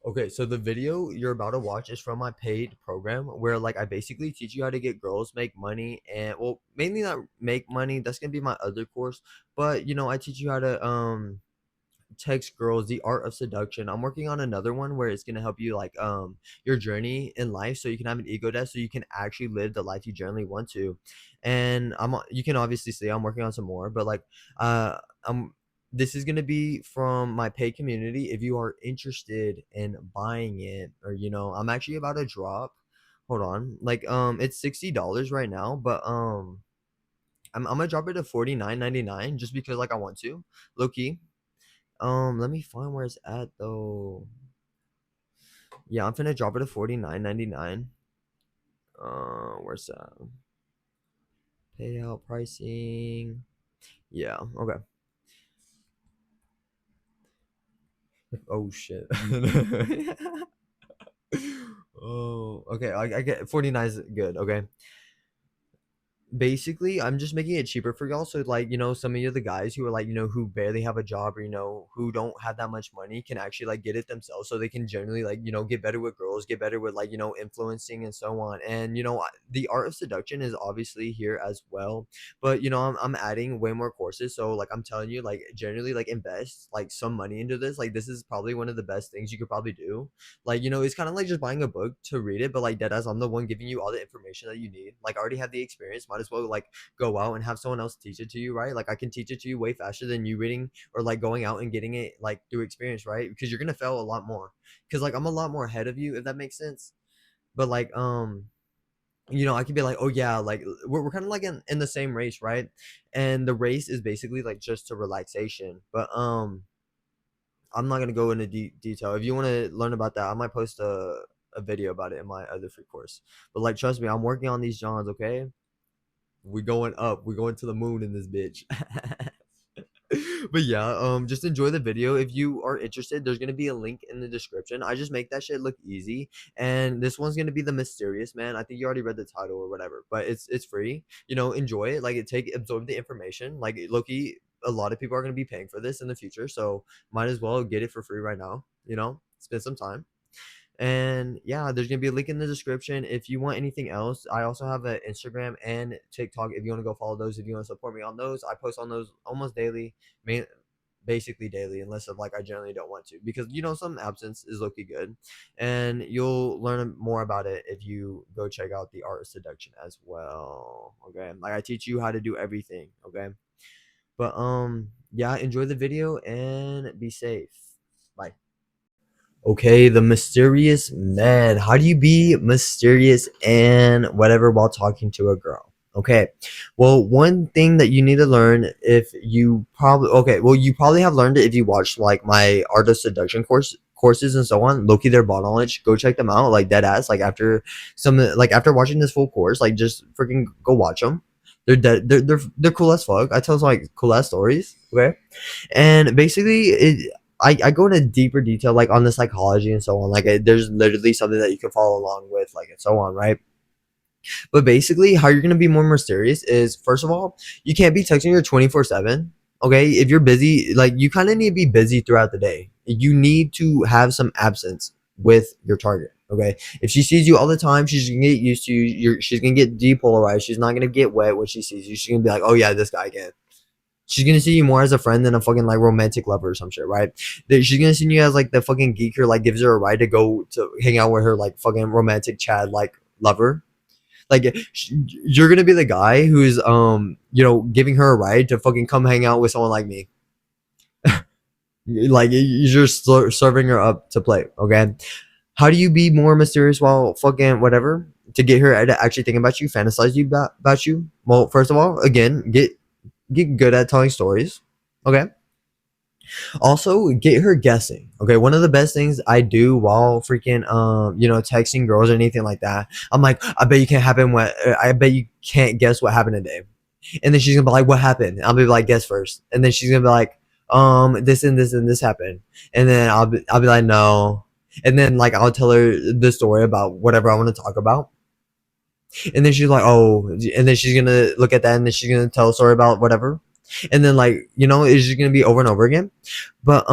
Okay, so the video you're about to watch is from my paid program where like I basically teach you how to get girls make money and well mainly not make money. That's gonna be my other course. But I teach you how to text girls the art of seduction. I'm working on another one where it's gonna help you like your journey in life so you can have an ego death so you can actually live the life you generally want to. And you can obviously see I'm working on some more, but like I'm this is gonna be from my paid community. If you are interested in buying it, or I'm actually about to drop. Hold on, like it's $60 right now, but I'm gonna drop it to 49.99 just because like I want to, low key. Let me find where it's at though. Yeah, I'm finna drop it to 49.99. Where's that? Payout pricing. Yeah, okay. Oh shit. Oh, okay. I get 49 is good. Okay. Basically, I'm just making it cheaper for y'all. So, like, some of you, the guys who are like, who barely have a job or, who don't have that much money can actually like get it themselves. So they can generally like, get better with girls, get better with like, influencing and so on. And, the art of seduction is obviously here as well. But, I'm adding way more courses. So, like, I'm telling you, like, generally, like, invest like some money into this. Like, this is probably one of the best things you could probably do. Like, it's kind of like just buying a book to read it, but like dead as I'm the one giving you all the information that you need. Like, I already have the experience. Might as well like go out and have someone else teach it to you, right? Like, I can teach it to you way faster than you reading or like going out and getting it like through experience, right? Because you're gonna fail a lot more. Because like I'm a lot more ahead of you, if that makes sense. But like I could be like, oh yeah, like we're kind of like in the same race, right? And the race is basically like just to relaxation. But I'm not gonna go into detail. If you want to learn about that, I might post a video about it in my other free course. But like, trust me, I'm working on these Johns. Okay, we're going up. We're going to the moon in this bitch. But yeah, just enjoy the video. If you are interested, there's gonna be a link in the description. I just make that shit look easy, and this one's gonna be the mysterious man. I think you already read the title or whatever, but it's free. Enjoy it. Like absorb the information. Like Loki, a lot of people are gonna be paying for this in the future, so might as well get it for free right now. Spend some time. And yeah, there's gonna be a link in the description. If you want anything else, I also have an Instagram and TikTok. If you want to go follow those, if you want to support me on those, I post on those almost daily, main, basically daily, unless of like I generally don't want to, because some absence is looking good, and you'll learn more about it if you go check out the art of seduction as well. Okay, like I teach you how to do everything. Okay, but yeah, enjoy the video and be safe. Bye. Okay, the mysterious man. How do you be mysterious and whatever while talking to a girl? Okay. Well, one thing that you need to learn if you probably you probably have learned it if you watched like my art of seduction courses and so on. Loki their bot knowledge. Go check them out. Like dead ass. Like after watching this full course, like just freaking go watch them. They're cool as fuck. I tell some like cool ass stories. Okay. And basically I go into deeper detail like on the psychology and so on. Like there's literally something that you can follow along with, like and so on, right? But basically, how you're gonna be more mysterious is first of all, you can't be texting her 24/7. Okay, if you're busy, like you kind of need to be busy throughout the day. You need to have some absence with your target. Okay, if she sees you all the time, she's gonna get used to you. She's gonna get depolarized. She's not gonna get wet when she sees you. She's gonna be like, oh yeah, this guy again. She's gonna see you more as a friend than a fucking like romantic lover or some shit, right? She's gonna see you as like the fucking geek who like gives her a ride to go to hang out with her like fucking romantic Chad like lover. Like you're gonna be the guy who's giving her a ride to fucking come hang out with someone like me. Like you're just serving her up to play. Okay, how do you be more mysterious while fucking whatever to get her to actually think about you, fantasize you about you? Well, first of all, again, get good at telling stories. Okay. Also, get her guessing. Okay, one of the best things I do while freaking texting girls or anything like that, I'm like, I bet you can't guess what happened today. And then she's gonna be like, what happened? I'll be like, guess first. And then she's gonna be like, this and this and this happened. And then I'll be like, no. And then like I'll tell her the story about whatever I want to talk about. And then she's like, oh, and then she's gonna look at that and then she's gonna tell a story about whatever. And then like, it's just gonna be over and over again. But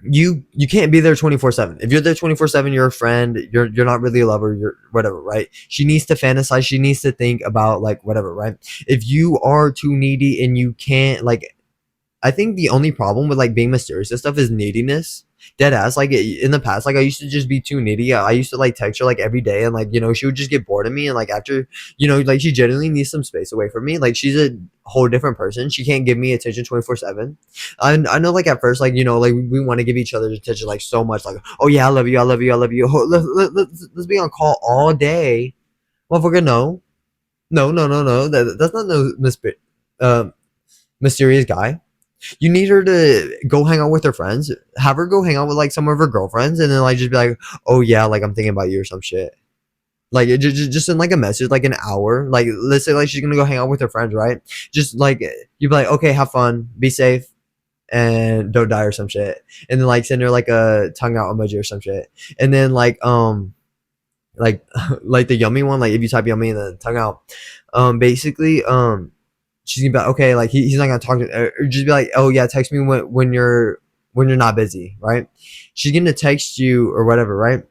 you can't be there 24/7. If you're there 24/7, you're a friend, you're not really a lover, you're whatever, right? She needs to fantasize, she needs to think about like whatever, right? If you are too needy and you can't like, I think the only problem with like being mysterious and stuff is neediness. Dead ass. Like in the past, like I used to just be too needy. I used to like text her like every day, and like she would just get bored of me. And like after like she genuinely needs some space away from me. Like she's a whole different person. She can't give me attention 24/7. I know like at first like like we want to give each other attention like so much. Like oh yeah, I love you, I love you, I love you. Let's be on call all day, motherfucker. No, no, no, no, no. That's not no uh, mysterious guy. You need her to go hang out with her friends. Have her go hang out with like some of her girlfriends, and then like just be like, "Oh yeah, like I'm thinking about you" or some shit. Like just send like a message, like an hour. Like let's say like she's gonna go hang out with her friends, right? Just like you be like, "Okay, have fun, be safe, and don't die" or some shit. And then like send her like a tongue out emoji or some shit. And then like like the yummy one, like if you type yummy and then tongue out, basically she's gonna be like, okay, like he's not gonna talk to, or just be like, oh yeah, text me when you're not busy, right? She's gonna text you or whatever, right?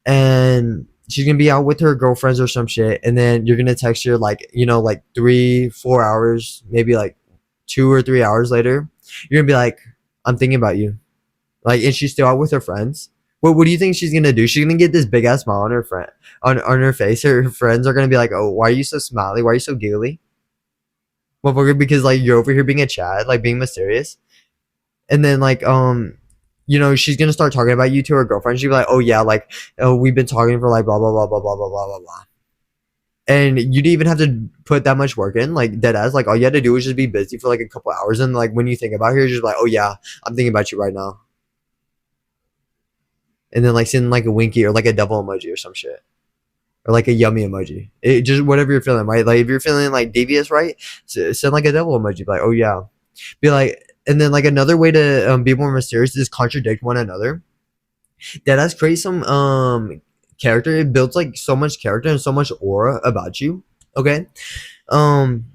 And she's gonna be out with her girlfriends or some shit, and then you're gonna text her like like 3 4 hours, maybe like 2 or 3 hours later. You're gonna be like, I'm thinking about you, like, and she's still out with her friends. What do you think she's gonna do? She's gonna get this big ass smile on her friend on her face. Her friends are gonna be like, oh, why are you so smiley? Why are you so giggly? Motherfucker, because like you're over here being a Chad, like being mysterious, and then like she's gonna start talking about you to her girlfriend. She'll be like, oh yeah, like oh we've been talking for like blah blah blah blah blah blah blah blah blah, and you didn't even have to put that much work in, like dead ass. Like all you had to do was just be busy for like a couple hours, and like when you think about her, you're just like, oh yeah, I'm thinking about you right now, and then like send like a winky or like a devil emoji or some shit. Or like a yummy emoji. It just whatever you're feeling, right? Like if you're feeling like devious, right? Send like a devil emoji. Be like, oh yeah. Be like, and then like another way to be more mysterious is contradict one another. That does create some character. It builds like so much character and so much aura about you. Okay. Um,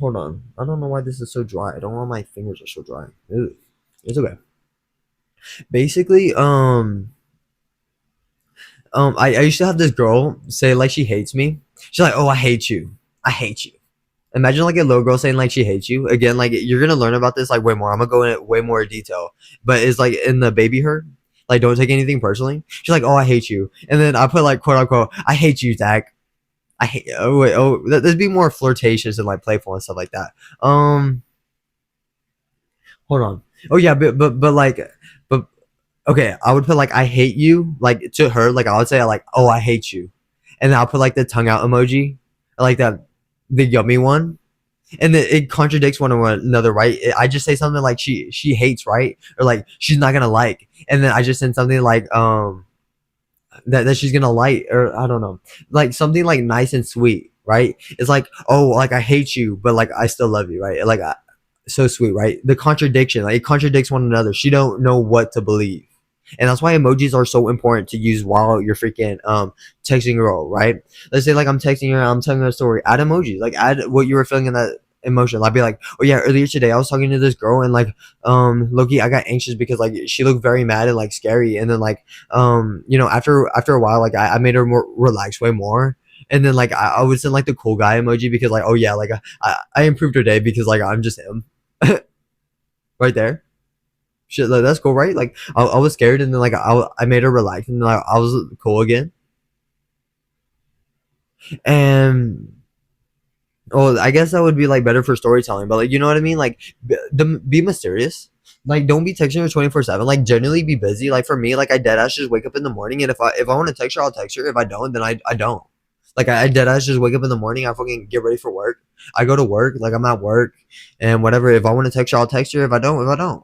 hold on. I don't know why this is so dry. I don't know why my fingers are so dry. Ew. It's okay. Basically, I used to have this girl say like she hates me. She's like, "Oh, I hate you. I hate you." Imagine like a little girl saying like she hates you. Again, like you're gonna learn about this like way more. I'm gonna go in way more detail, but it's like in the baby her. Like, don't take anything personally. She's like, "Oh, I hate you," and then I put like quote unquote, "I hate you, Zach." I hate. Oh wait. Oh, let's be more flirtatious and like playful and stuff like that. Hold on. Oh yeah, but like, but okay, I would put like I hate you like to her, like I would say like oh I hate you, and then I'll put like the tongue out emoji, like that the yummy one, and then it contradicts one another, right? I just say something like she hates, right, or like she's not gonna like, and then I just send something like that she's gonna like, or I don't know, like something like nice and sweet, right? It's like oh like I hate you, but like I still love you, right? Like so sweet, right? The contradiction, like it contradicts one another. She don't know what to believe. And that's why emojis are so important to use while you're freaking texting a girl, right? Let's say like I'm texting her, I'm telling her a story. Add emojis, like add what you were feeling in that emotion. I'd be like, oh yeah, earlier today I was talking to this girl and like Loki, I got anxious because like she looked very mad and like scary. And then like after a while, like I made her more relaxed way more. And then like I would send like the cool guy emoji because like oh yeah, like I improved her day because like I'm just him right there. Shit, like, that's cool, right? Like I was scared, and then like I made her relax, and then like, I was cool again. And oh, I guess that would be like better for storytelling, but like you know what I mean? Like be mysterious. Like don't be texting her 24/7. Like generally be busy. Like for me, like I dead ass just wake up in the morning, and if I want to text her, I'll text her. If I don't, then I don't. Like I dead ass just wake up in the morning. I fucking get ready for work. I go to work. Like I'm at work, and whatever. If I want to text her, I'll text her. If I don't, I don't.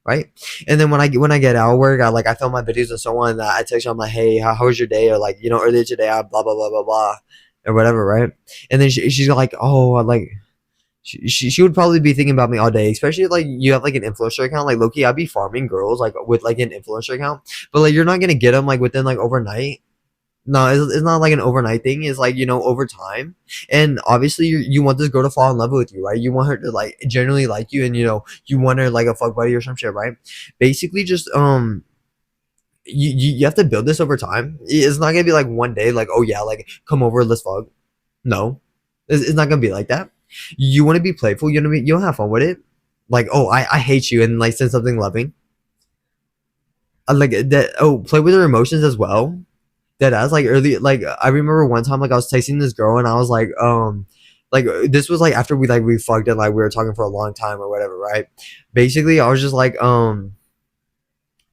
Right. And then when I get out of work, I film my videos and so on. I text her. I'm like, hey, how was your day? Or like earlier today, I blah blah blah blah blah, or whatever. Right. And then she's like, oh, like she would probably be thinking about me all day, especially if, like you have like an influencer account. Like Loki, I'd be farming girls like with like an influencer account, but like you're not gonna get them like within like overnight. No, it's not like an overnight thing. It's like, over time. And obviously, you want this girl to fall in love with you, right? You want her to like generally like you, and you want her like a fuck buddy or some shit, right? Basically, just you have to build this over time. It's not gonna be like one day, like, oh yeah, like come over, let's fuck. No, it's not gonna be like that. You want to be playful. You want to have fun with it. Like, oh, I hate you, and like send something loving. Like that. Oh, play with her emotions as well. That as like early, like I remember one time, like I was texting this girl, and I was like this was like after we fucked, and like we were talking for a long time or whatever, right? Basically, I was just like uh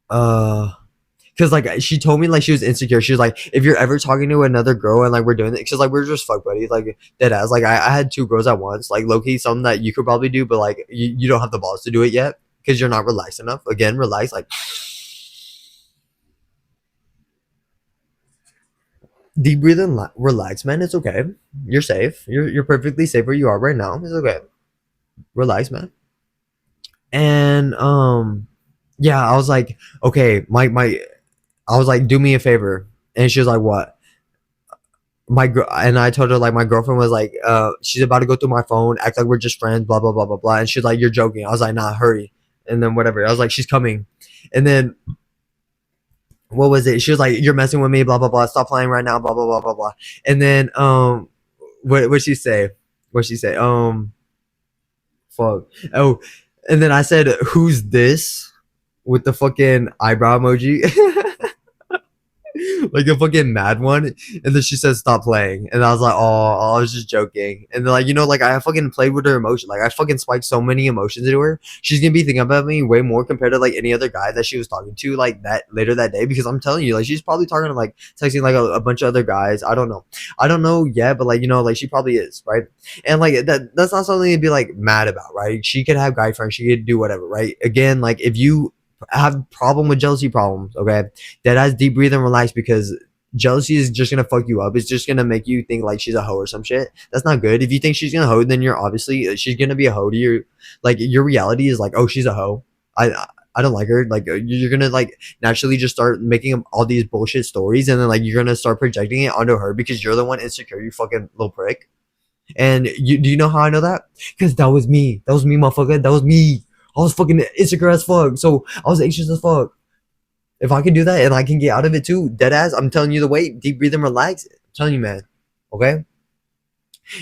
because like she told me like she was insecure. She was like, if you're ever talking to another girl and like we're doing it, because like we're just fuck buddies, like dead ass. Like I had two girls at once, like low key, something that you could probably do, but like you don't have the balls to do it yet because you're not relaxed enough. Again, relax, like deep breathe and relax, man. It's okay. You're safe. You're perfectly safe where you are right now. It's okay. Relax, man. And yeah, I was like, okay, I was like, do me a favor, and she was like, what? And I told her like my girlfriend was like, she's about to go through my phone, act like we're just friends, blah blah blah blah blah, and she's like, you're joking. I was like, nah, hurry, and then whatever. I was like, she's coming, and then what was it? She was like, you're messing with me, blah blah blah. Stop playing right now, blah blah blah blah blah. And then what she say? What she say? Fuck. Oh, and then I said, who's this with the fucking eyebrow emoji? Like a fucking mad one. And then she says, stop playing. And I was like, oh, I was just joking. And then, like, like I fucking played with her emotion. Like, I fucking spiked so many emotions into her. She's gonna be thinking about me way more compared to like any other guy that she was talking to, like that later that day. Because I'm telling you, like, she's probably talking to like texting like a bunch of other guys. I don't know. I don't know yet, but like, like she probably is, right? And like that's not something to be like mad about, right? She could have guy friends, she could do whatever, right? Again, like if you have problem with jealousy problems, okay, that has deep breathe and relax, because jealousy is just gonna fuck you up. It's just gonna make you think like she's a hoe or some shit. That's not good. If you think she's gonna hoe, then you're obviously she's gonna be a hoe to you. Like your reality is like, oh, she's a hoe. I don't like her. Like you're gonna like naturally just start making all these bullshit stories, and then like you're gonna start projecting it onto her because you're the one insecure. You fucking little prick. And do you know how I know that? Because that was me. That was me, motherfucker. That was me. I was fucking insecure as fuck. So I was anxious as fuck. If I can do that and I can get out of it too, dead ass, I'm telling you the way, deep breathe and relax. I'm telling you, man. Okay?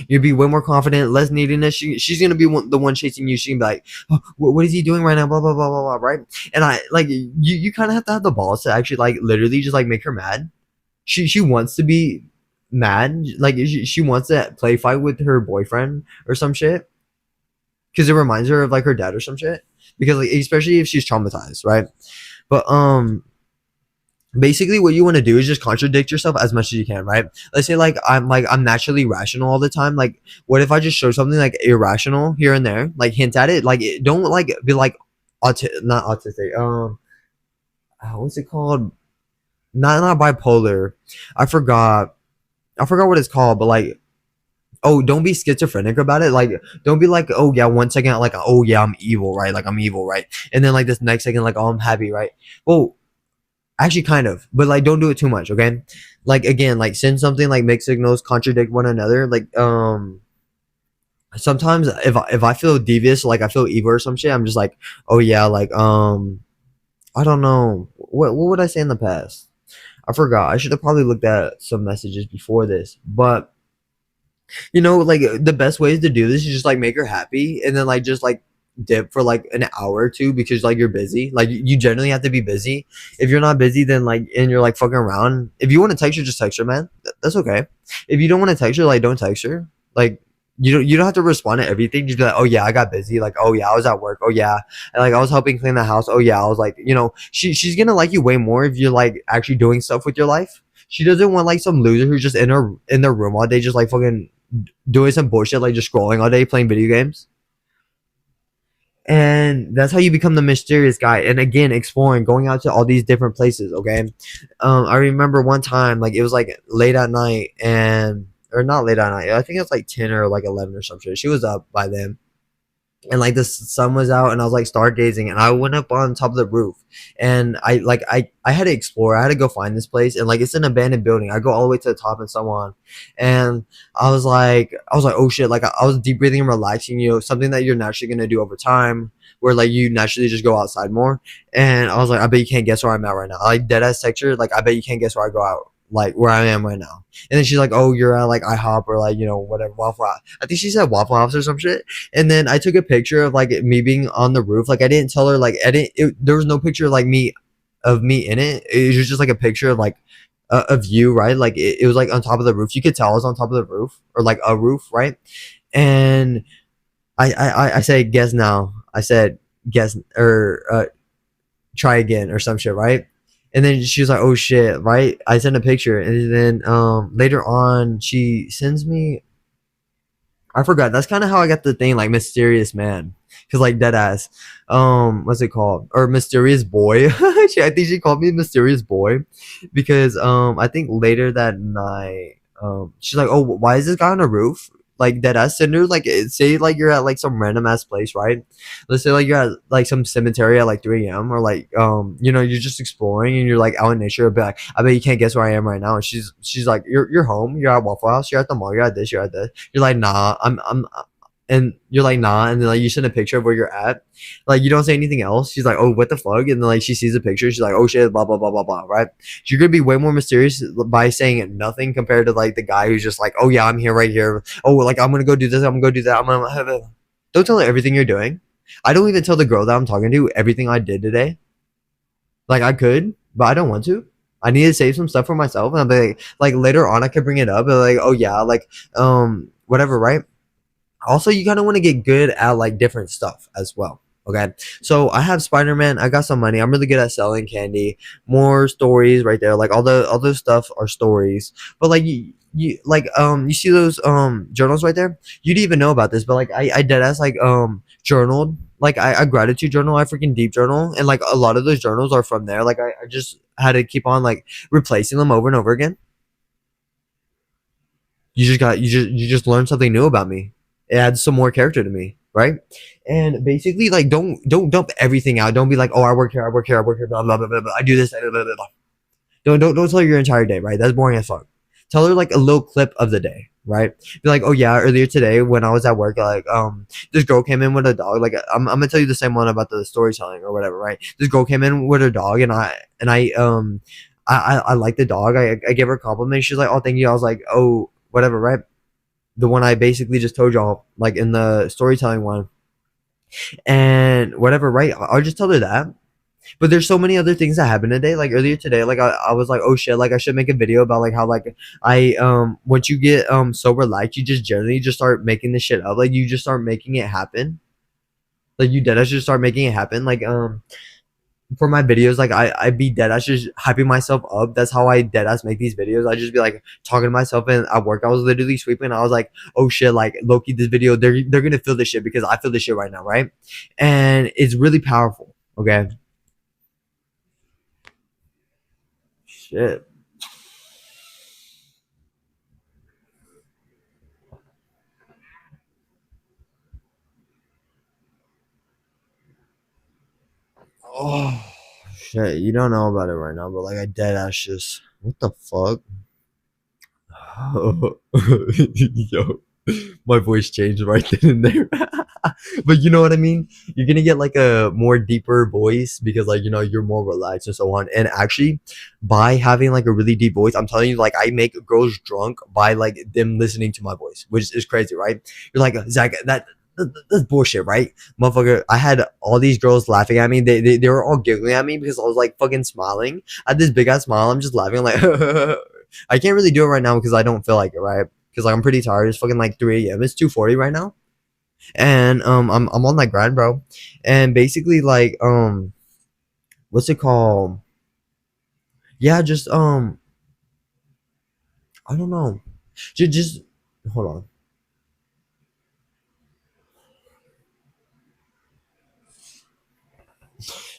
You'll be way more confident, less neediness. She's gonna be the one chasing you. She can be like, oh, what is he doing right now? Blah blah blah blah blah. Right? And I like you kind of have to have the balls to actually like literally just like make her mad. She wants to be mad. Like she wants to play fight with her boyfriend or some shit because it reminds her of like her dad or some shit. Because like especially if she's traumatized, right? But basically what you want to do is just contradict yourself as much as you can, right? Let's say I'm naturally rational all the time. Like what if I just show something like irrational here and there, like hint at it, like don't like be like not autistic, what's it called, not bipolar, i forgot I forgot what it's called, but like, oh, don't be schizophrenic about it. Like don't be like, oh yeah, 1 second like, oh yeah, I'm evil, right? Like I'm evil, right? And then like this next second like, oh, I'm happy, right? Well, actually, kind of, but like, don't do it too much, okay? Like again, like send something like mixed signals contradict one another. Like sometimes if I feel devious, like I feel evil or some shit, I'm just like, oh yeah, like I don't know what would I say in the past? I forgot. I should have probably looked at some messages before this, but like the best ways to do this is just like make her happy, and then like just like dip for like an hour or two because like you're busy. Like you generally have to be busy. If you're not busy, then like and you're like fucking around. If you want to text her, just text her, man. That's okay. If you don't want to text her, like don't text her. Like you don't have to respond to everything. Just be like, oh yeah, I got busy. Like oh yeah, I was at work. Oh yeah, and like I was helping clean the house. Oh yeah, I was like she's gonna like you way more if you're like actually doing stuff with your life. She doesn't want like some loser who's just in their room all day, just like fucking doing some bullshit, like just scrolling all day, playing video games. And that's how you become the mysterious guy. And again, exploring, going out to all these different places. Okay, I remember one time, like it was like late at night, and or not late at night. I think it was like 10 or like 11 or something. She was up by then, and like the sun was out, and I was like stargazing, and I went up on top of the roof, and I had to explore. I had to go find this place, and like it's an abandoned building. I go all the way to the top and so on, and I was like, oh shit! Like I was deep breathing and relaxing, something that you're naturally gonna do over time, where like you naturally just go outside more. And I was like, I bet you can't guess where I'm at right now. Like dead ass texture, like I bet you can't guess where I go out, like where I am right now. And then she's like, oh, you're at like IHOP or like whatever Waffle House. I think she said Waffle House or some shit. And then I took a picture of like me being on the roof. Like I didn't tell her, like I didn't. There was no picture of like me in it. It was just like a picture of like a view, right? Like it was like on top of the roof. You could tell I was on top of the roof or like a roof, right? And I said guess now. I said guess or try again or some shit, right? And then she was like, oh shit, right? I sent a picture, and then later on she sends me, I forgot. That's kind of how I got the thing, like mysterious man, because like dead ass. What's it called? Or mysterious boy. I think she called me mysterious boy, because I think later that night, she's like, oh, why is this guy on a roof? Like dead ass. Send her like say like you're at like some random ass place, right? Let's say like you're at like some cemetery at like 3 a.m. or like you're just exploring and you're like out in nature. But like, I bet you can't guess where I am right now. And she's like, you're home. You're at Waffle House. You're at the mall. You're at this. You're at this. You're like, nah, and you're like, nah, and then like you send a picture of where you're at, like you don't say anything else. She's like, oh, what the fuck, and then like she sees the picture, she's like, oh shit, blah blah blah blah blah, right? You're gonna be way more mysterious by saying nothing compared to like the guy who's just like, oh yeah, I'm here right here. Oh, like I'm gonna go do this, I'm gonna go do that. I'm gonna have a. Don't tell her everything you're doing. I don't even tell the girl that I'm talking to everything I did today. Like I could, but I don't want to. I need to save some stuff for myself, and I'll be like later on I could bring it up, and like, oh yeah, like whatever, right? Also, you kind of want to get good at like different stuff as well. Okay, so I have Spider-Man. I got some money. I'm really good at selling candy. More stories right there. Like all the other stuff are stories. But like you like you see those journals right there. You didn't even know about this, but like I dead ass like journaled. Like I gratitude journal. I freaking deep journal, and like a lot of those journals are from there. Like I just had to keep on like replacing them over and over again. You just learn something new about me. It adds some more character to me, right? And basically, like, don't dump everything out. Don't be like, oh, I work here, I work here, I work here, blah blah blah blah. blah. I do this, blah, blah, blah, blah. Don't tell her your entire day, right? That's boring as fuck. Tell her like a little clip of the day, right? Be like, oh yeah, earlier today when I was at work, like this girl came in with a dog. Like I'm gonna tell you the same one about the storytelling or whatever, right? This girl came in with her dog, and I like the dog. I gave her a compliment. She's like, oh, thank you. I was like, oh, whatever, right? The one I basically just told y'all, like in the storytelling one, and whatever, right? I'll just tell her that. But there's so many other things that happened today. Like earlier today, like I was like, oh shit, like I should make a video about like how like I once you get so relaxed, you just generally just start making this shit up. Like you just start making it happen. Like you dead ass just start making it happen. Like for my videos, like I be dead ass just hyping myself up. That's how I dead ass make these videos. I just be like talking to myself, and at work I was literally sweeping. I was like, oh shit, like Loki, this video, they're gonna feel this shit because I feel this shit right now, right? And it's really powerful. Okay. Shit. Oh shit. You don't know about it right now, but like I dead ass just what the fuck? Yo, my voice changed right then and there. But you know what I mean? You're gonna get like a more deeper voice because like you're more relaxed and so on. And actually, by having like a really deep voice, I'm telling you, like I make girls drunk by like them listening to my voice, which is crazy, right? You're like, Zach, that's bullshit, right? Motherfucker, I had all these girls laughing at me. They were all giggling at me because I was like fucking smiling. I had this big ass smile. I'm just laughing. I'm like, I can't really do it right now because I don't feel like it, right? Because like I'm pretty tired. It's fucking like 3 a.m. It's 2:40 right now, and I'm on that grind, bro. And basically, like what's it called? Yeah, just I don't know. Just hold on.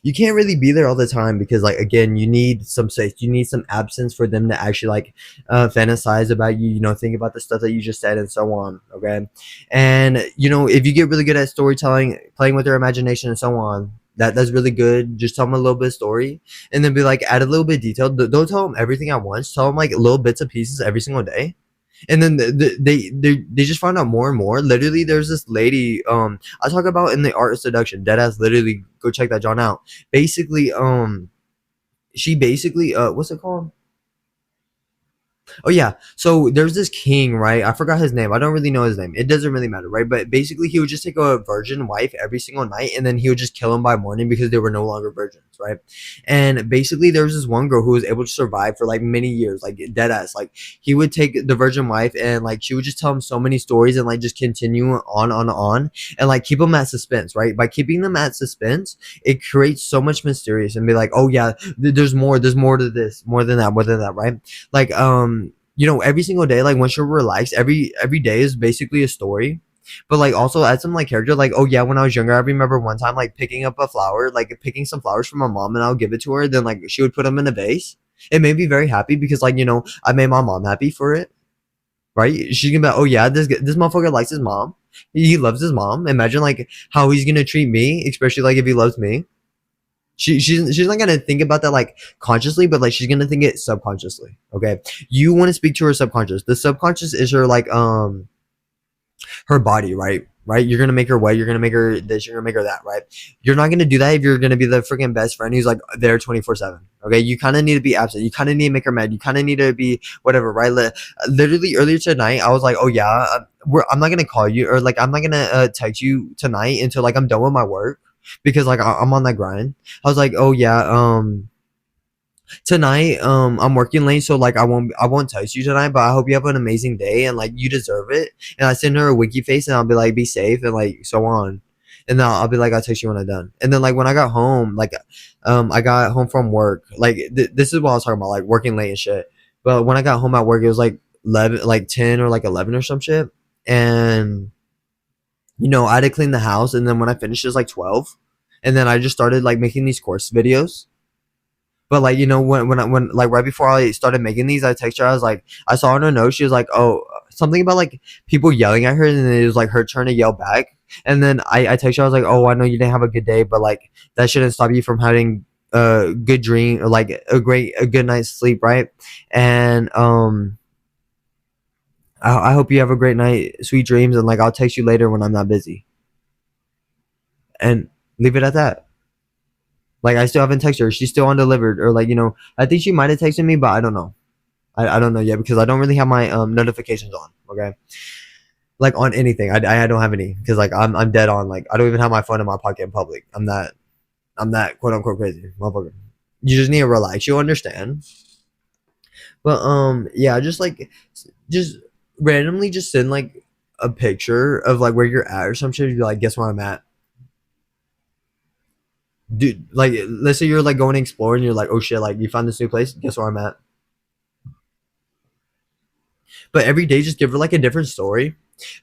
you can't really be there all the time because like again you need some space, you need some absence for them to actually like fantasize about you, you know, think about the stuff that you just said and so on. Okay. And you know, if you get really good at storytelling, playing with their imagination and so on, that's really good. Just tell them a little bit of story and then be like add a little bit of detail. Don't tell them everything at once, tell them like little bits and pieces every single day. And then they just found out more and more. Literally, there's this lady I talk about in the Art of Seduction. Deadass, literally, go check that John out. Basically, she basically what's it called? Oh yeah. So there's this king, right? I forgot his name. I don't really know his name. It doesn't really matter, right? But basically he would just take a virgin wife every single night and then he would just kill them by morning because they were no longer virgins, right? And basically there was this one girl who was able to survive for like many years, like dead ass. Like he would take the virgin wife and like she would just tell him so many stories and like just continue on and like keep them at suspense, right? By keeping them at suspense, it creates so much mysterious and be like, oh yeah, there's more to this, more than that, right? Like you know, every single day, like once you're relaxed, every day is basically a story. But like also add some like character, like oh yeah, when I was younger, I remember one time like picking up a flower, like picking some flowers from my mom, and I'll give it to her. Then like she would put them in a vase. It made me very happy because like you know I made my mom happy for it, right? She's gonna be like, oh yeah, this motherfucker likes his mom. He loves his mom. Imagine like how he's gonna treat me, especially like if he loves me. She's not gonna think about that like consciously, but like she's gonna think it subconsciously. Okay, you want to speak to her subconscious. The subconscious is her like her body, right? Right? You're gonna make her wet. You're gonna make her this. You're gonna make her that, right? You're not gonna do that if you're gonna be the freaking best friend who's like there 24/7. Okay, you kind of need to be absent. You kind of need to make her mad. You kind of need to be whatever, right? Literally earlier tonight, I was like, oh yeah, I'm not gonna call you or like I'm not gonna text you tonight until like I'm done with my work because like I'm on that grind. I was like, oh yeah, tonight I'm working late so like I won't text you tonight but I hope you have an amazing day and like you deserve it and I send her a winky face and I'll be like be safe and like so on and then I'll be like I'll text you when I'm done and then like when I got home like I got home from work like this is what I was talking about like working late and shit but when I got home at work it was like 11 like 10 or like 11 or some shit and you know I had to clean the house and then when I finished it was like 12 and then I just started like making these course videos but like you know when like right before I started making these, I texted her. I was like, I saw on her note. She was like, oh, something about like people yelling at her, and then it was like her turn to yell back. And then I texted her. I was like, oh, I know you didn't have a good day, but like that shouldn't stop you from having a good dream or like a good night's sleep, right? And I hope you have a great night, sweet dreams, and like I'll text you later when I'm not busy. And leave it at that. Like I still haven't texted her. She's still undelivered, or like you know, I think she might have texted me, but I don't know. I don't know yet because I don't really have my notifications on. Okay, like on anything, I don't have any because like I'm dead on. Like I don't even have my phone in my pocket in public. I'm that quote unquote crazy motherfucker. You just need to relax. You understand? But yeah, just randomly just send like a picture of like where you're at or some shit. You're like, guess where I'm at, dude. Like let's say you're like going to explore and you're like, oh shit, like you found this new place. Guess where I'm at. But every day, just give her like a different story.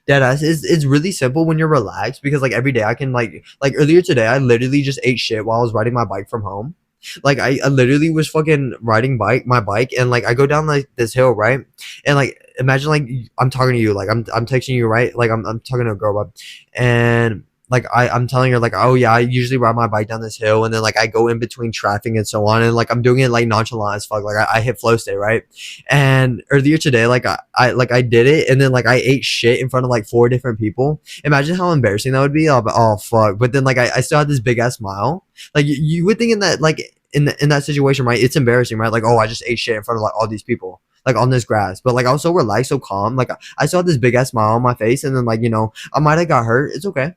That ass is it's really simple when you're relaxed because like every day I can like earlier today I literally just ate shit while I was riding my bike from home. Like I literally was fucking riding my bike and like I go down like this hill, right? And like imagine like I'm talking to you, like I'm texting you, right? Like I'm talking to a girl, but and like I'm telling her like, oh yeah, I usually ride my bike down this hill and then like I go in between traffic and so on and like I'm doing it like nonchalant as fuck. Like I hit flow state, right? And earlier today, like I did it and then like I ate shit in front of like four different people. Imagine how embarrassing that would be. Oh fuck. But then like I still had this big ass smile. Like you would think in that like in that situation, right? It's embarrassing, right? Like, oh, I just ate shit in front of like all these people, like on this grass. But like I was so relaxed, so calm. Like I saw this big ass smile on my face, and then like you know I might have got hurt. It's okay.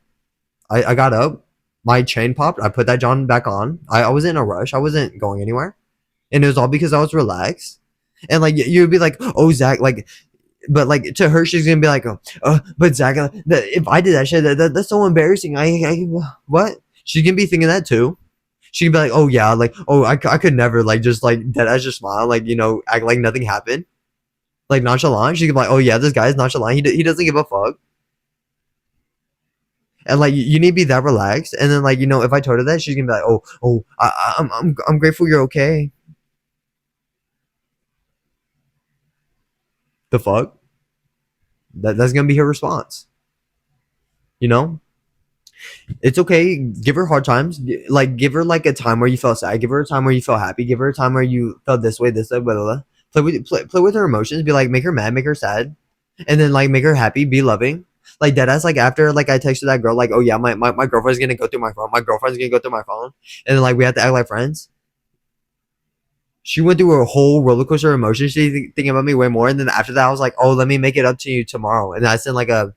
I got up, my chain popped. I put that John back on. I wasn't in a rush. I wasn't going anywhere, and it was all because I was relaxed. And like you would be like, oh Zach, like, but like to her, she's gonna be like, but Zach, if I did that shit, that's so embarrassing. I what? She's gonna be thinking that too. She'd be like, oh yeah, like, oh I could never like just like dead as just smile, like you know, act like nothing happened, like nonchalant. She could be like, oh yeah, this guy's nonchalant. He doesn't give a fuck. And like you need to be that relaxed. And then like if I told her that, she's gonna be like, I'm grateful you're okay. The fuck? That's gonna be her response. You know, it's okay. Give her hard times. Like give her like a time where you felt sad. Give her a time where you felt happy. Give her a time where you felt this way, blah blah blah. Play with her emotions. Be like, make her mad, make her sad, and then like make her happy. Be loving. Like that as like after like I texted that girl like, oh yeah, my girlfriend's gonna go through my phone. My girlfriend's gonna go through my phone, and then like we have to act like friends. She went through a whole roller coaster of emotions. She thinking about me way more, and then after that, I was like, oh, let me make it up to you tomorrow, and I sent like a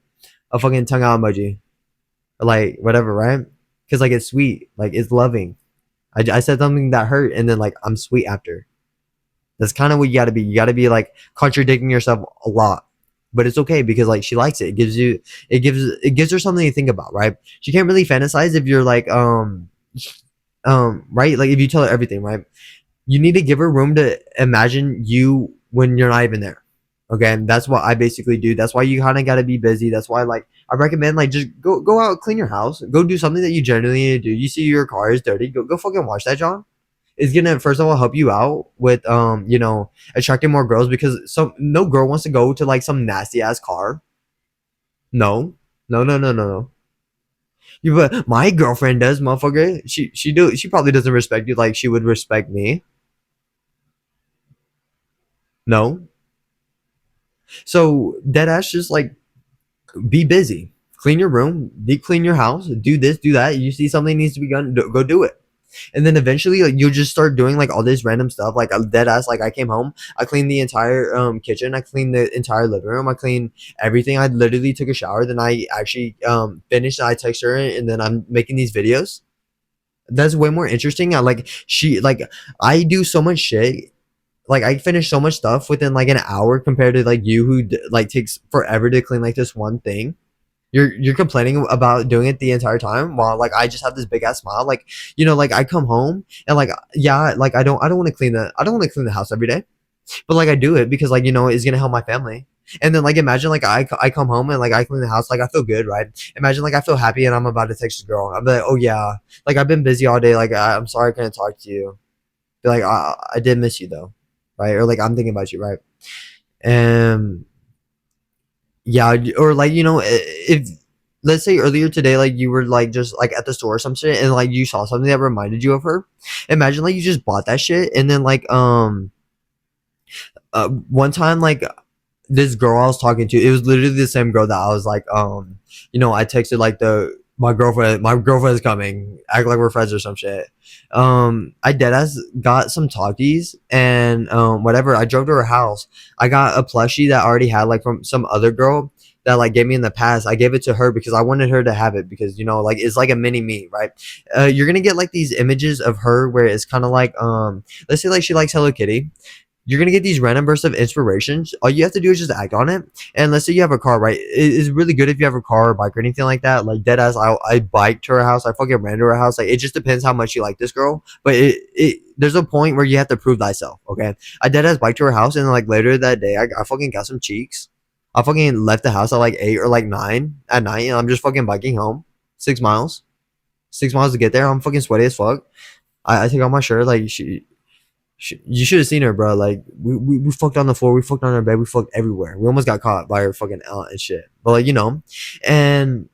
fucking tongue out emoji, or like whatever, right? Because like it's sweet, like it's loving. I said something that hurt, and then like I'm sweet after. That's kind of what you got to be. You got to be like contradicting yourself a lot, but it's okay because like she likes it. It gives her something to think about, right? She can't really fantasize if you're like right, like if you tell her everything, right? You need to give her room to imagine you when you're not even there. Okay, and that's what I basically do. That's why you kind of got to be busy. That's why like I recommend like just go out, clean your house, go do something that you genuinely need to do. You see your car is dirty, go fucking wash that, John. It's gonna first of all help you out with attracting more girls because some no girl wants to go to like some nasty ass car. No, no. You but my girlfriend does, motherfucker. She probably doesn't respect you like she would respect me. No, so dead ass just like be busy, clean your room, deep clean your house, do this, do that. You see something needs to be done, go do it. And then eventually like you'll just start doing like all this random stuff like dead ass like I came home, I cleaned the entire kitchen, I cleaned the entire living room, I cleaned everything, I literally took a shower, then I actually finished, I text her, and then I'm making these videos. That's way more interesting. I do so much shit, like I finish so much stuff within like an hour compared to like you who like takes forever to clean like this one thing. You're complaining about doing it the entire time while like I just have this big ass smile. Like like I come home and like yeah, like I don't want to clean the house every day, but like I do it because like it's gonna help my family. And then like imagine like I come home and like I clean the house, like I feel good, right? Imagine like I feel happy and I'm about to text this girl. I'm like, oh yeah, like I've been busy all day. Like I'm sorry I couldn't talk to you. Be like I did miss you though, right? Or like I'm thinking about you, right? And yeah, or like if let's say earlier today, like you were like just like at the store or some shit, and like you saw something that reminded you of her. Imagine like you just bought that shit, and then like one time like this girl I was talking to, it was literally the same girl that I was like, I texted like the my girlfriend is coming, act like we're friends or some shit. I deadass got some talkies and whatever. I drove to her house. I got a plushie that I already had like from some other girl that like gave me in the past. I gave it to her because I wanted her to have it because like it's like a mini me, right? You're gonna get like these images of her where it's kind of like let's say like she likes Hello Kitty. You're gonna get these random bursts of inspirations. All you have to do is just act on it. And let's say you have a car, right? It's really good if you have a car or bike or anything like that. Like dead ass, I biked to her house. I fucking ran to her house. Like it just depends how much you like this girl. But it there's a point where you have to prove thyself. Okay, I dead ass biked to her house, and like later that day, I fucking got some cheeks. I fucking left the house at like 8 or like 9 at night, and I'm just fucking biking home 6 miles, 6 miles to get there. I'm fucking sweaty as fuck. I take off my shirt like you should have seen her, bro. Like we fucked on the floor, we fucked on our bed, we fucked everywhere. We almost got caught by her fucking aunt and shit. But like and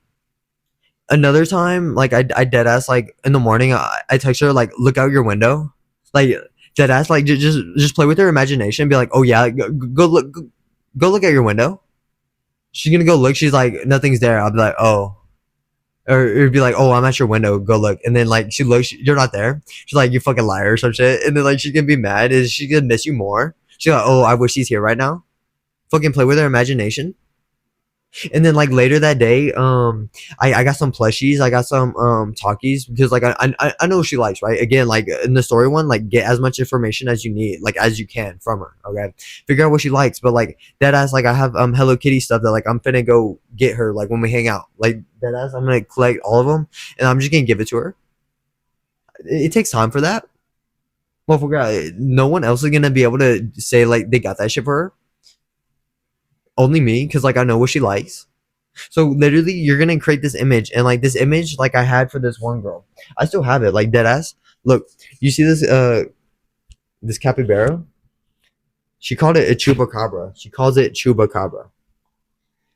another time, like I dead ass like in the morning, I text her like look out your window, like dead ass like just play with her imagination. Be like, oh yeah, go look at your window. She's gonna go look. She's like nothing's there. I'll be like, oh. Or it'd be like, oh, I'm at your window. Go look. And then like she looks, you're not there. She's like, you fucking liar or some shit. And then like she's gonna be mad. Is she gonna miss you more? She's like, oh, I wish he's here right now. Fucking play with her imagination. And then like later that day, I got some plushies, I got some talkies because like I know what she likes, right? Again, like in the story one, like get as much information as you need, like as you can from her. Okay, figure out what she likes. But like that ass, like I have Hello Kitty stuff that like I'm finna go get her like when we hang out. Like that ass, I'm gonna collect all of them and I'm just gonna give it to her. It takes time for that. Motherfucker, no one else is gonna be able to say like they got that shit for her. Only me, because like I know what she likes. So literally, you're gonna create this image, and like this image, like I had for this one girl, I still have it, like dead ass. Look, you see this capybara? She called it a chupacabra. She calls it chupacabra.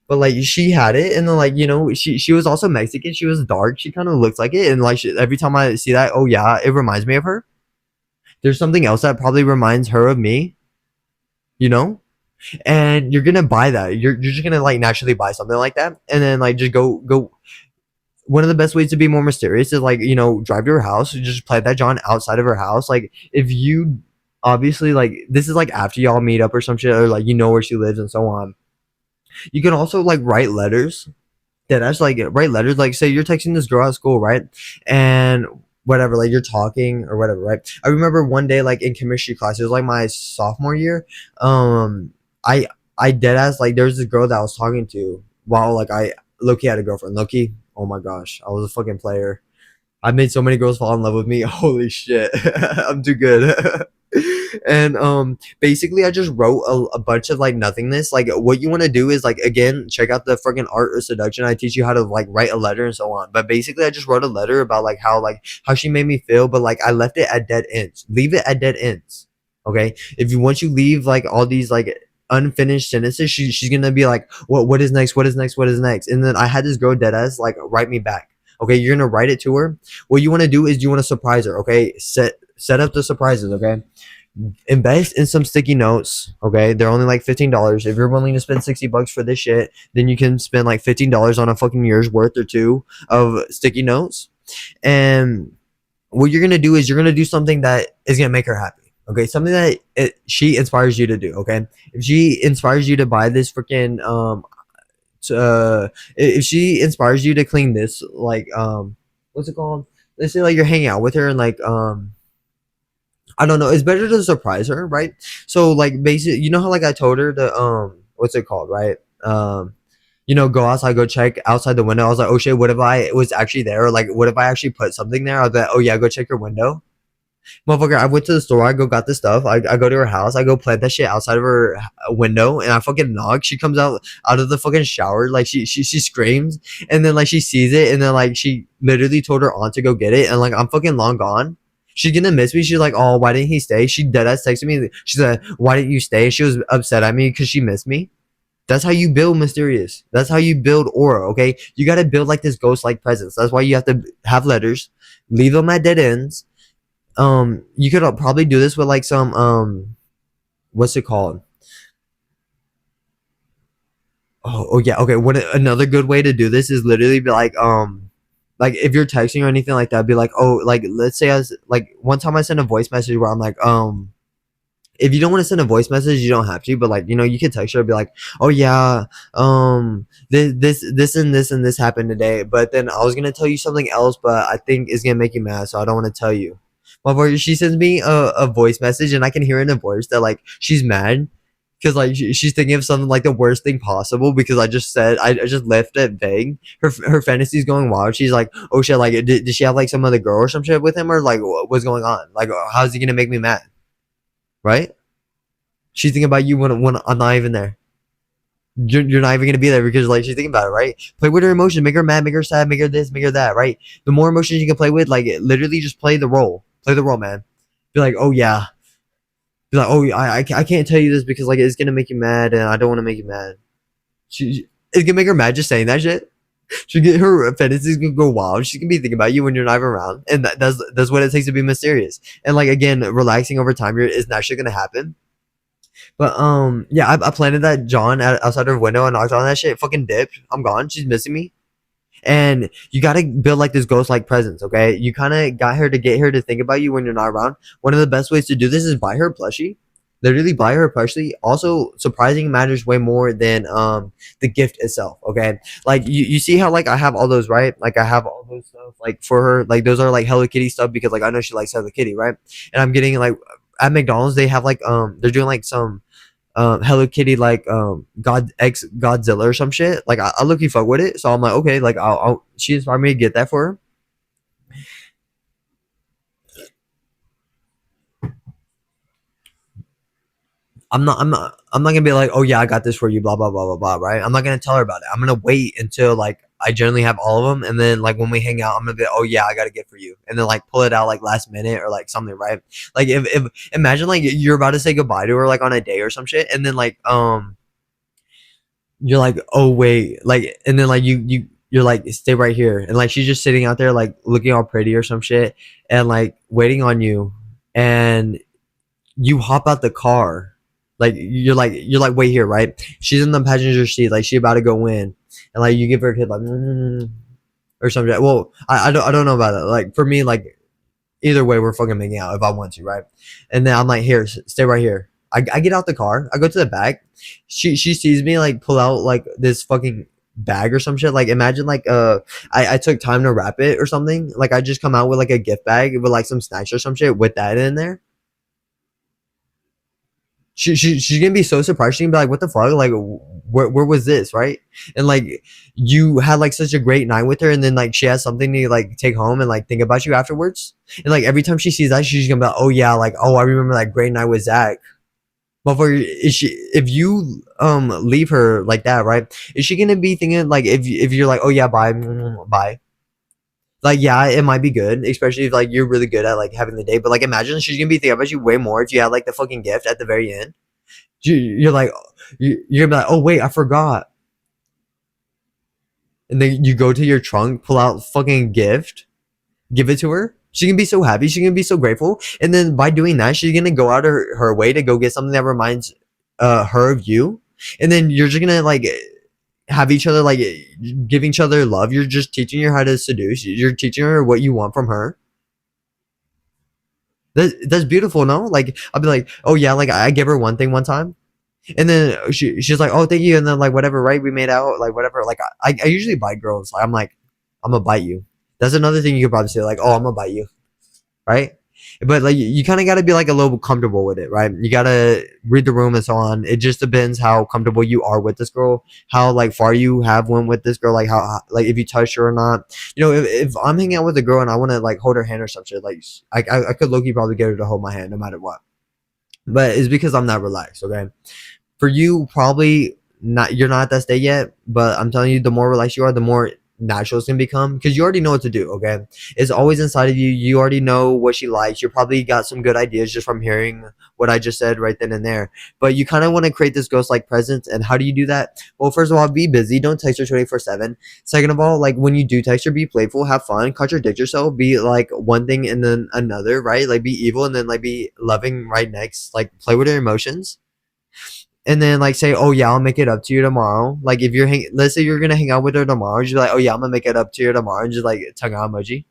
But like she had it, and then like she was also Mexican. She was dark. She kind of looks like it, and like every time I see that, oh yeah, it reminds me of her. There's something else that probably reminds her of me, you know. And you're gonna buy that. You're just gonna like naturally buy something like that, and then like just go. One of the best ways to be more mysterious is like drive to her house, just play that John outside of her house. Like if you obviously like this is like after y'all meet up or some shit, or like where she lives and so on. You can also like write letters. Yeah, that's like write letters. Like say you're texting this girl at school, right? And whatever, like you're talking or whatever, right? I remember one day like in chemistry class, it was like my sophomore year. I I dead ass like there was this girl that I was talking to while like I Loki had a girlfriend. Loki, oh my gosh, I was a fucking player. I made so many girls fall in love with me. Holy shit, I'm too good. And basically I just wrote a bunch of like nothingness. Like what you want to do is like again check out the freaking art of seduction. I teach you how to like write a letter and so on. But basically I just wrote a letter about like how she made me feel, but like I left it at dead ends. Leave it at dead ends. Okay, if you once you leave like all these like unfinished sentences, she's gonna be like, what is next, what is next, what is next? And then I had this girl dead ass like write me back. Okay, you're gonna write it to her. What you want to do is you want to surprise her. Okay, set up the surprises. Okay, invest in some sticky notes. Okay, they're only like $15. If you're willing to spend $60 for this shit, then you can spend like $15 on a fucking year's worth or two of sticky notes. And what you're gonna do is you're gonna do something that is gonna make her happy. Okay, something that she inspires you to do. Okay, if she inspires you to buy this freaking if she inspires you to clean this like what's it called, let's say like you're hanging out with her and like I don't know, it's better to surprise her, right? So like basically how like I told her the what's it called, right? Go outside, go check outside the window. I was like, oh shit, what if I was actually there, or like what if I actually put something there? I was like, oh yeah, go check your window. Motherfucker, I went to the store. I go got the stuff. I go to her house. I go plant that shit outside of her window, and I fucking knock. She comes out of the fucking shower, like she screams, and then like she sees it, and then like she literally told her aunt to go get it, and like I'm fucking long gone. She's gonna miss me. She's like, oh, why didn't he stay? She deadass texted me. She said, why didn't you stay? She was upset at me because she missed me. That's how you build mysterious. That's how you build aura. Okay, you gotta build like this ghost like presence. That's why you have to have letters, leave them at dead ends. You could probably do this with like some what's it called, oh yeah, okay, what another good way to do this is literally be like if you're texting or anything like that, be like, oh, like let's say I was like one time I sent a voice message where I'm like if you don't want to send a voice message, you don't have to, but like you can text her and be like, oh yeah, this and this happened today, but then I was gonna tell you something else, but I think it's gonna make you mad, so I don't want to tell you. Motherfucker, she sends me a voice message, and I can hear in the voice that like she's mad because like she's thinking of something like the worst thing possible because I just left it vague. Her fantasy's going wild. She's like, oh shit, like did she have like some other girl or some shit with him, or like what's going on? Like how's he gonna make me mad? Right? She's thinking about you when I'm not even there. You're not even gonna be there because like she's thinking about it, right? Play with her emotions, make her mad, make her sad, make her this, make her that, right? The more emotions you can play with, like literally just play the role, man. Be like, oh yeah, be like, oh I can't tell you this because like it's gonna make you mad, and I don't want to make you mad. It's gonna make her mad just saying that shit. She get her fantasies gonna go wild. She's gonna be thinking about you when you're not even around, and that's what it takes to be mysterious. And like again, relaxing over time is naturally gonna happen. But yeah, I planted that John outside her window and knocked on that shit. Fucking dipped. I'm gone. She's missing me. And you gotta build like this ghost like presence, okay? You kind of got her to get her to think about you when you're not around. One of the best ways to do this is buy her a plushie. Literally buy her a plushie. Also, surprising matters way more than the gift itself, okay? Like you see how like I have all those, right? Like I have all those stuff like for her. Like those are like Hello Kitty stuff because like I know she likes Hello Kitty, right? And I'm getting like at McDonald's they have like they're doing like some Hello Kitty like God X Godzilla or some shit. Like I look you fuck with it, so I'm like okay, like I'll she inspired me to get that for her. I'm not gonna be like, oh yeah, I got this for you, blah blah blah blah blah, right? I'm not gonna tell her about it. I'm gonna wait until like I generally have all of them, and then like when we hang out, I'm gonna be, oh yeah, I got a gift for you, and then like pull it out like last minute or like something, right? Like if imagine like you're about to say goodbye to her like on a day or some shit, and then like you're like, oh wait, like, and then like you're like, stay right here, and like she's just sitting out there like looking all pretty or some shit, and like waiting on you, and you hop out the car, like you're like wait here, right? She's in the passenger seat, like she about to go in, and like you give her a kid like or something. Well, I don't know about it. Like for me, like either way, we're fucking making out if I want to, right? And then I'm like, here, stay right here. I get out the car, I go to the back. She sees me like pull out like this fucking bag or some shit. Like imagine like I took time to wrap it or something. Like I just come out with like a gift bag with like some snacks or some shit with that in there. She's gonna be so surprised. She's gonna be like, "What the fuck? Like, where was this, right?" And like, you had like such a great night with her, and then like she has something to like take home and like think about you afterwards. And like every time she sees that, she's gonna be like, "Oh yeah, like oh I remember that great night with Zach." But for is she if you leave her like that, right? Is she gonna be thinking like if you're like, "Oh yeah, bye, bye." Like yeah, it might be good, especially if like you're really good at like having the day. But like imagine she's gonna be thinking about you way more if you had like the fucking gift at the very end. You're like you're gonna be like, oh wait, I forgot, and then you go to your trunk, pull out fucking gift, give it to her. She can be so happy, she can be so grateful, and then by doing that, she's gonna go out of her way to go get something that reminds her of you, and then you're just gonna like have each other like give each other love. You're just teaching her how to seduce. You're teaching her what you want from her. That's beautiful, no? Like I'll be like, oh yeah, like I gave her one thing one time, and then she's like, "Oh, thank you," and then like whatever, right? We made out, like whatever. Like I usually bite girls. Like, I'm like, I'm gonna bite you. That's another thing you could probably say, like, "Oh, I'm gonna bite you," right? But like you kind of got to be like a little comfortable with it, right? You gotta read the room and so on. It just depends how comfortable you are with this girl, how like far you have went with this girl, like how like if you touch her or not. You know, if I'm hanging out with a girl and I want to like hold her hand or some shit, like I could low key probably get her to hold my hand no matter what. But it's because I'm not relaxed, okay? For you, probably not. You're not at that state yet, but I'm telling you, the more relaxed you are, the more natural it's gonna become because you already know what to do. Okay, it's always inside of you. You already know what she likes. You probably got some good ideas just from hearing what I just said right then and there. But you kind of want to create this ghost like presence. And how do you do that? Well, first of all, be busy. Don't text her 24/7. Second of all, like when you do text her, be playful, have fun, contradict yourself, be like one thing and then another, right? Like be evil and then like be loving right next. Like play with her emotions, and then like say, "Oh yeah, I'll make it up to you tomorrow." Like if let's say you're gonna hang out with her tomorrow, just be like, "Oh yeah, I'm gonna make it up to you tomorrow," and just like tongue out emoji.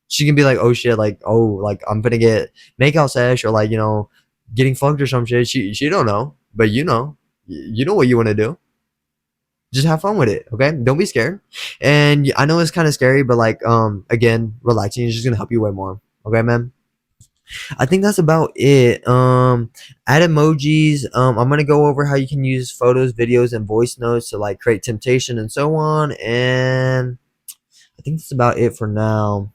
She can be like, "Oh shit, like oh like I'm gonna get makeout sesh or like getting fucked or some shit." She don't know, but you know, you know what you want to do. Just have fun with it, okay? Don't be scared. And I know it's kind of scary, but like again, relaxing is just gonna help you way more. Okay, man. I think that's about it. Add emojis. I'm gonna go over how you can use photos, videos, and voice notes to like create temptation and so on. And I think that's about it for now.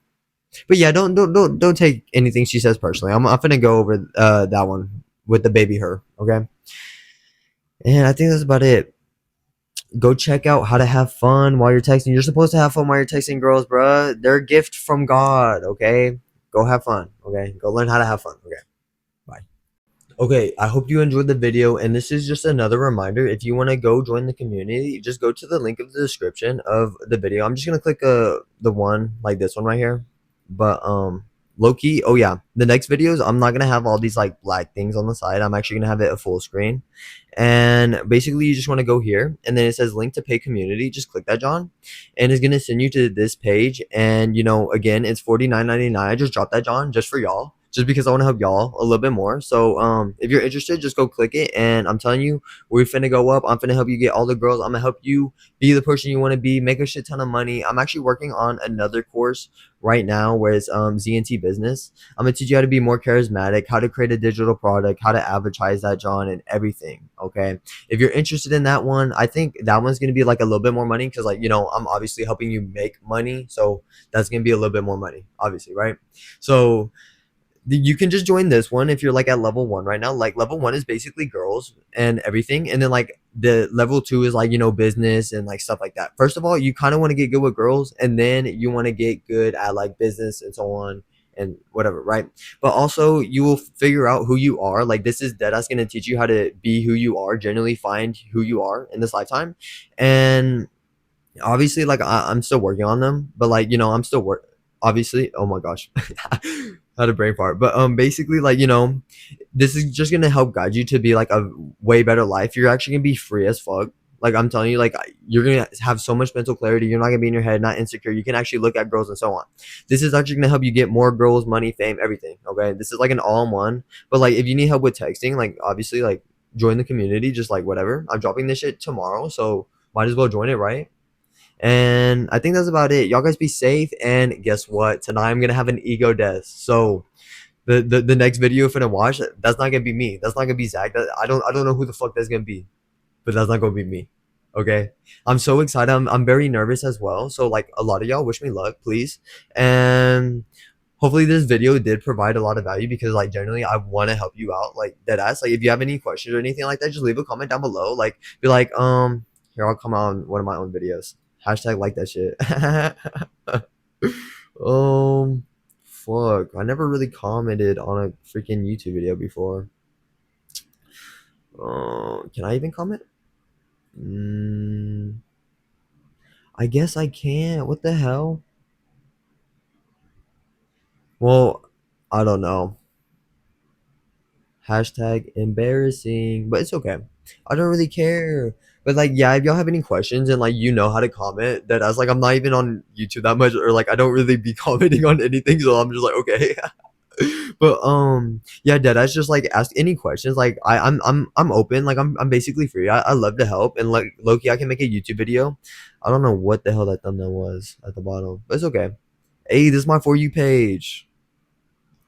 But yeah, don't take anything she says personally. I'm gonna go over that one with the baby her. Okay. And I think that's about it. Go check out how to have fun while you're texting. You're supposed to have fun while you're texting girls, bruh. They're a gift from God. Okay. Go have fun. Okay. Go learn how to have fun. Okay. Bye. Okay, I hope you enjoyed the video, and this is just another reminder. If you want to go join the community, just go to the link of the description of the video. I'm just gonna click the one like this one right here. But low key, oh yeah, the next videos I'm not gonna have all these like black things on the side. I'm actually gonna have it a full screen. And basically you just want to go here and then it says link to pay community. Just click that, John, and it's gonna send you to this page. And again, it's $49.99. I just dropped that, John, just for y'all, just because I want to help y'all a little bit more. So if you're interested, just go click it. And I'm telling you, we're finna go up. I'm finna help you get all the girls. I'm gonna help you be the person you want to be, make a shit ton of money. I'm actually working on another course right now where it's ZNT business. I'm gonna teach you how to be more charismatic, how to create a digital product, how to advertise that, John, and everything. Okay, if you're interested in that one, I think that one's gonna be like a little bit more money because like I'm obviously helping you make money, so that's gonna be a little bit more money, obviously, right? So you can just join this one if you're like at level one right now. Like level one is basically girls and everything, and then like the level two is like, you know, business and like stuff like that. First of all, you kind of want to get good with girls, and then you want to get good at like business and so on and whatever, right? But also you will figure out who you are. Like this is deadass gonna teach you how to be who you are, generally find who you are in this lifetime. And obviously like I'm still working on them, but like, you know, I'm still work obviously. Oh my gosh. Had a brain fart. But basically like, you know, this is just gonna help guide you to be like a way better life. You're actually gonna be free as fuck. Like I'm telling you, like you're gonna have so much mental clarity. You're not gonna be in your head, not insecure. You can actually look at girls and so on. This is actually gonna help you get more girls, money, fame, everything. Okay, this is like an all-in-one. But like if you need help with texting, like obviously like join the community, just like whatever. I'm dropping this shit tomorrow, so might as well join it, right? And I think that's about it. Y'all guys be safe. And guess what? Tonight I'm gonna have an ego death. So the next video for the watch, that's not gonna be me. That's not gonna be Zach. I don't know who the fuck that's gonna be, but that's not gonna be me. Okay. I'm so excited. I'm very nervous as well. So like a lot of y'all wish me luck, please. And hopefully this video did provide a lot of value because like generally I want to help you out. Like dead ass. Like if you have any questions or anything like that, just leave a comment down below. Like be like, here I'll come on one of my own videos. Hashtag like that shit. um fuck. I never really commented on a freaking YouTube video before. Can I even comment? Mm, I guess I can't. What the hell? Well, I don't know. Hashtag embarrassing, but it's okay. I don't really care. But like, yeah, if y'all have any questions and like you know how to comment, that I was like, I'm not even on YouTube that much, or like I don't really be commenting on anything, so I'm just like, okay. But yeah, Deadass just like ask any questions. Like I'm open. Like I'm basically free. I love to help, and like Loki, I can make a YouTube video. I don't know what the hell that thumbnail was at the bottom, but it's okay. Hey, this is my For You page.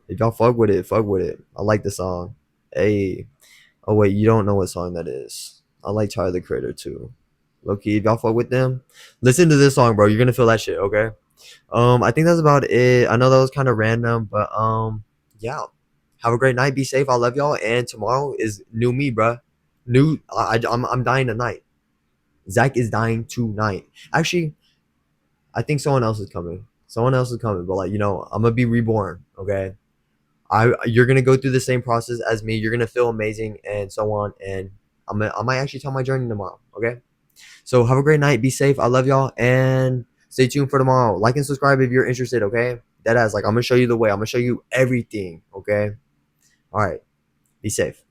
If y'all fuck with it, fuck with it. I like the song. Hey. Oh wait, you don't know what song that is. I like Tyler the Creator too. Low-key, if y'all fuck with them, listen to this song, bro. You're gonna feel that shit, okay? I think that's about it. I know that was kind of random, but yeah. Have a great night. Be safe. I love y'all. And tomorrow is new me, bro. New. I'm dying tonight. Zach is dying tonight. Actually, I think someone else is coming. Someone else is coming, but like, you know, I'm gonna be reborn. Okay. You're gonna go through the same process as me. You're gonna feel amazing and so on. And I might actually tell my journey tomorrow. Okay. So have a great night. Be safe. I love y'all and stay tuned for tomorrow. Like and subscribe if you're interested. Okay. That as like I'm gonna show you the way. I'm gonna show you everything. Okay. All right. Be safe.